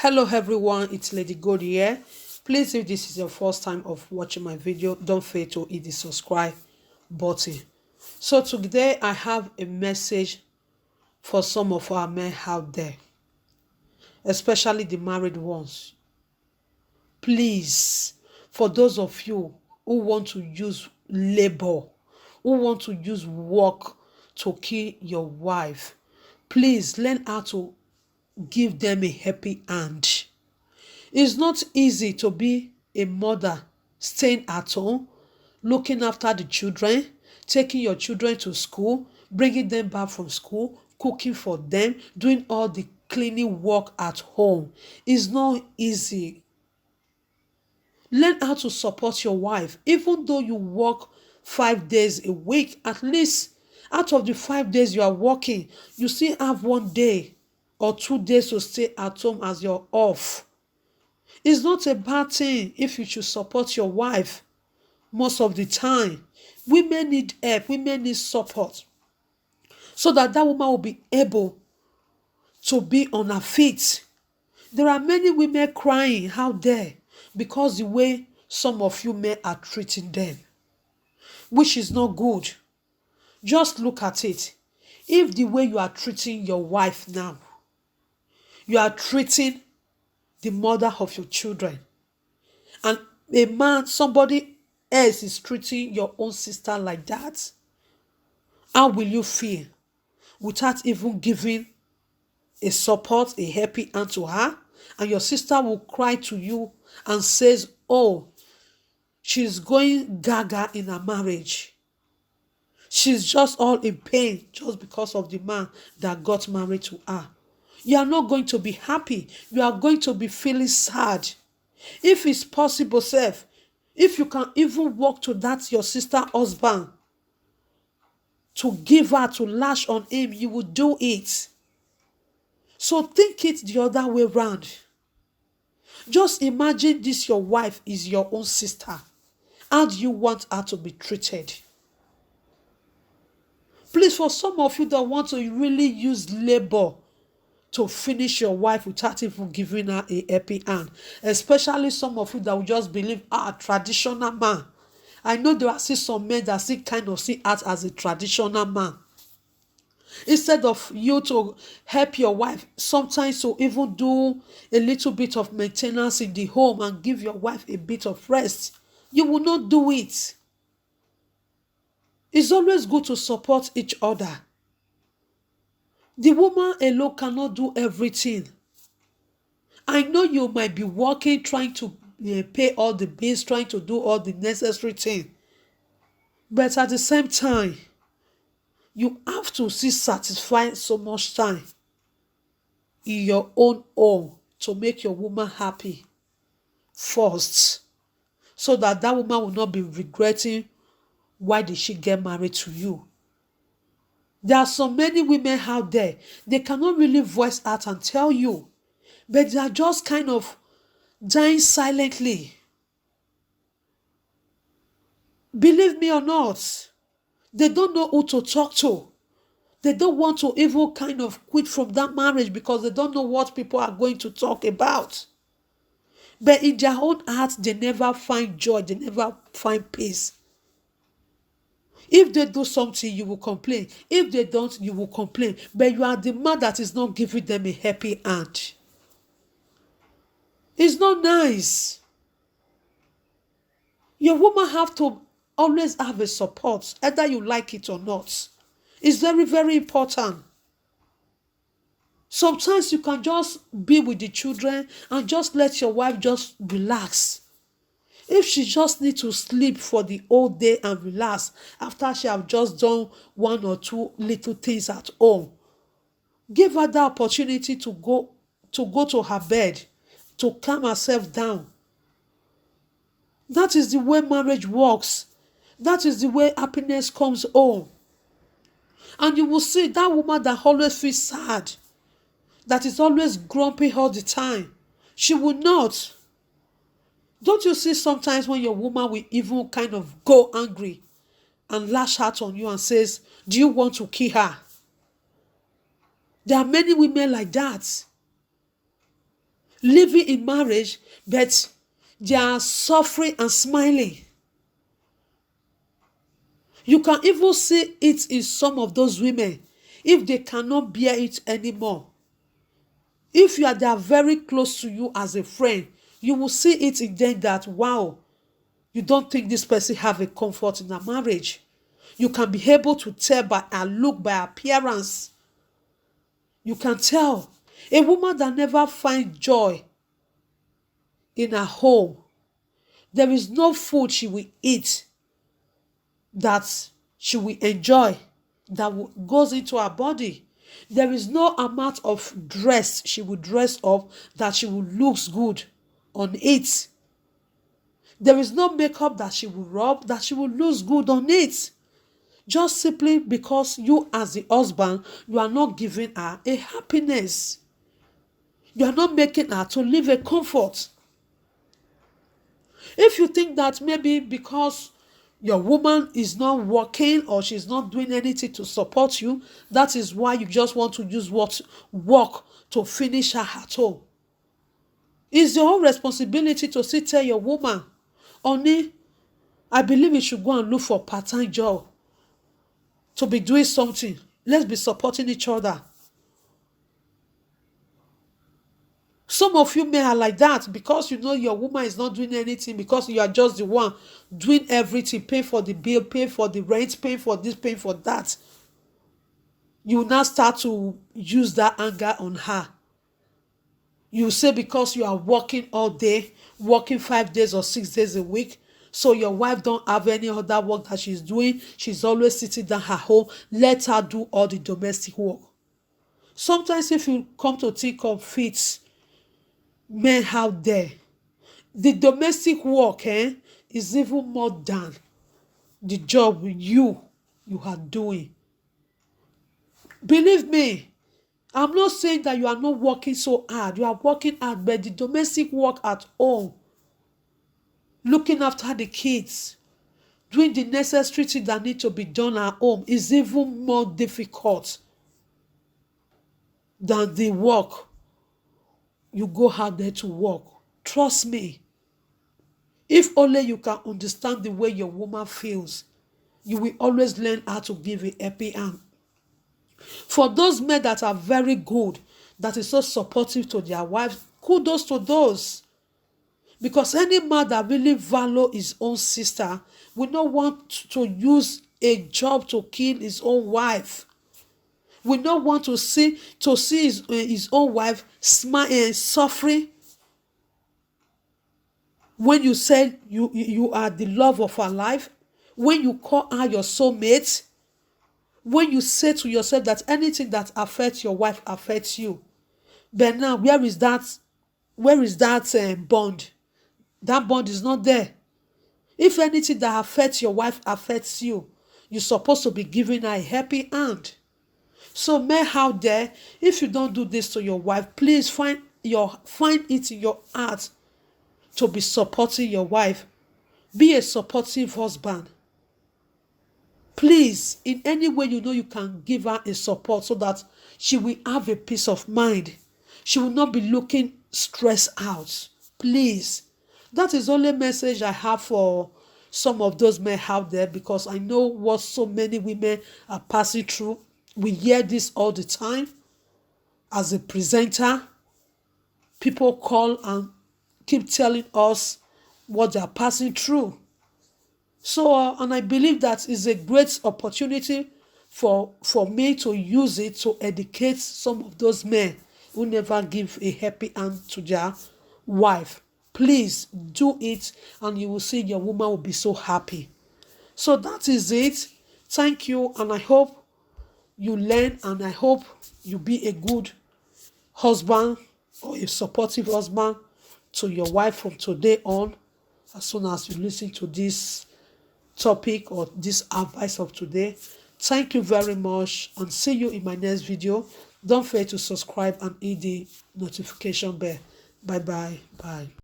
Hello everyone, it's Lady Good here. Please, if this is your first time of watching my video, don't fail to hit the subscribe button. So today I have a message for some of our men out there, especially the married ones. Please, for those of you who want to use labor, who want to use work to kill your wife, please learn how to give them a happy hand. It's not easy to be a mother staying at home, looking after the children, taking your children to school, bringing them back from school, cooking for them, doing all the cleaning work at home. It's not easy. Learn how to support your wife. Even though you work 5 days a week, at least out of the 5 days you are working, you still have 1 day or 2 days to stay at home as you're off. It's not a bad thing if you should support your wife most of the time. Women need help, women need support so that that woman will be able to be on her feet. There are many women crying out there because the way some of you men are treating them, which is not good. Just look at it. If the way you are treating your wife now, you are treating the mother of your children, and a man, somebody else is treating your own sister like that, how will you feel without even giving a support, a happy hand to her? And your sister will cry to you and says, oh, she's going gaga in her marriage. She's just all in pain just because of the man that got married to her. You are not going to be happy. You are going to be feeling sad. If it's possible, self, if you can even walk to that your sister husband to give her, to lash on him, you will do it. So think it the other way round. Just imagine this your wife is your own sister. How do you want her to be treated? Please, for some of you that want to really use labor to finish your wife without even giving her a happy hand, especially some of you that will just believe, traditional man. I know there are still some men that still kind of see us as a traditional man. Instead of you to help your wife, sometimes to even do a little bit of maintenance in the home and give your wife a bit of rest, you will not do it. It's always good to support each other. The woman alone cannot do everything. I know you might be working, trying to pay all the bills, trying to do all the necessary things. But at the same time, you have to see satisfy so much time in your own home to make your woman happy first, so that that woman will not be regretting why did she get married to you. There are so many women out there, they cannot really voice out and tell you, but they are just kind of dying silently. Believe me or not, they don't know who to talk to. They don't want to even kind of quit from that marriage because they don't know what people are going to talk about. But in their own heart, they never find joy, they never find peace. If they do something, you will complain. If they don't, you will complain. But you are the man that is not giving them a happy hand. It's not nice. Your woman have to always have a support, either you like it or not. It's very, very important. Sometimes you can just be with the children and just let your wife just relax. If she just needs to sleep for the whole day and relax after she have just done one or two little things at home, give her the opportunity to go to her bed, to calm herself down. That is the way marriage works. That is the way happiness comes home. And you will see that woman that always feels sad, that is always grumpy all the time, she will not. Don't you see sometimes when your woman will even kind of go angry and lash out on you and says, do you want to kill her? There are many women like that. living in marriage, but they are suffering and smiling. You can even see it in some of those women if they cannot bear it anymore. If they are very close to you as a friend, you will see it in them that, wow, you don't think this person have a comfort in a marriage. You can be able to tell by her look, by her appearance. You can tell. A woman that never finds joy in her home, there is no food she will eat that she will enjoy, that goes into her body. There is no amount of dress she will dress up that she will look good on it. There is no makeup that she will rub that she will look good on it. Just simply because you as the husband, you are not giving her a happiness. You are not making her to live a comfort. If you think that maybe because your woman is not working or she's not doing anything to support you, that is why you just want to use work to finish her at home. It's your own responsibility to still tell your woman, honey, I believe you should go and look for a part-time job to be doing something. Let's be supporting each other. Some of you may are like that because you know your woman is not doing anything, because you are just the one doing everything, pay for the bill, pay for the rent, pay for this, pay for that. You now start to use that anger on her. You say because you are working all day, working 5 days or 6 days a week, so your wife don't have any other work that she's doing. She's always sitting down at home. Let her do all the domestic work. Sometimes if you come to think of it, men out there, the domestic work is even more than the job you are doing. Believe me, I'm not saying that you are not working so hard. You are working hard, but the domestic work at home, looking after the kids, doing the necessary things that need to be done at home is even more difficult than the work you go out there to work. Trust me. If only you can understand the way your woman feels, you will always learn how to give a happy hand. For those men that are very good, that is so supportive to their wives, kudos to those. Because any man that really values his own sister will not want to use a job to kill his own wife. We don't want to see his own wife suffering. When you say you are the love of her life, when you call her your soulmate, when you say to yourself that anything that affects your wife affects you, but now where is that bond? That bond is not there. If anything that affects your wife affects you, you're supposed to be giving her a happy hand. So men out there, if you don't do this to your wife, please find it in your heart to be supporting your wife. Be a supportive husband. Please, in any way you know you can give her a support so that she will have a peace of mind. She will not be looking stressed out. Please. That is the only message I have for some of those men out there, because I know what so many women are passing through. We hear this all the time. As a presenter, people call and keep telling us what they are passing through. So, and I believe that is a great opportunity for me to use it to educate some of those men who never give a happy hand to their wife. Please do it, and you will see your woman will be so happy. So that is it. Thank you, and I hope you learn, and I hope you be a good husband or a supportive husband to your wife from today on, as soon as you listen to this topic or this advice of today. Thank you very much, and see you in my next video. Don't forget to subscribe and hit the notification bell. Bye.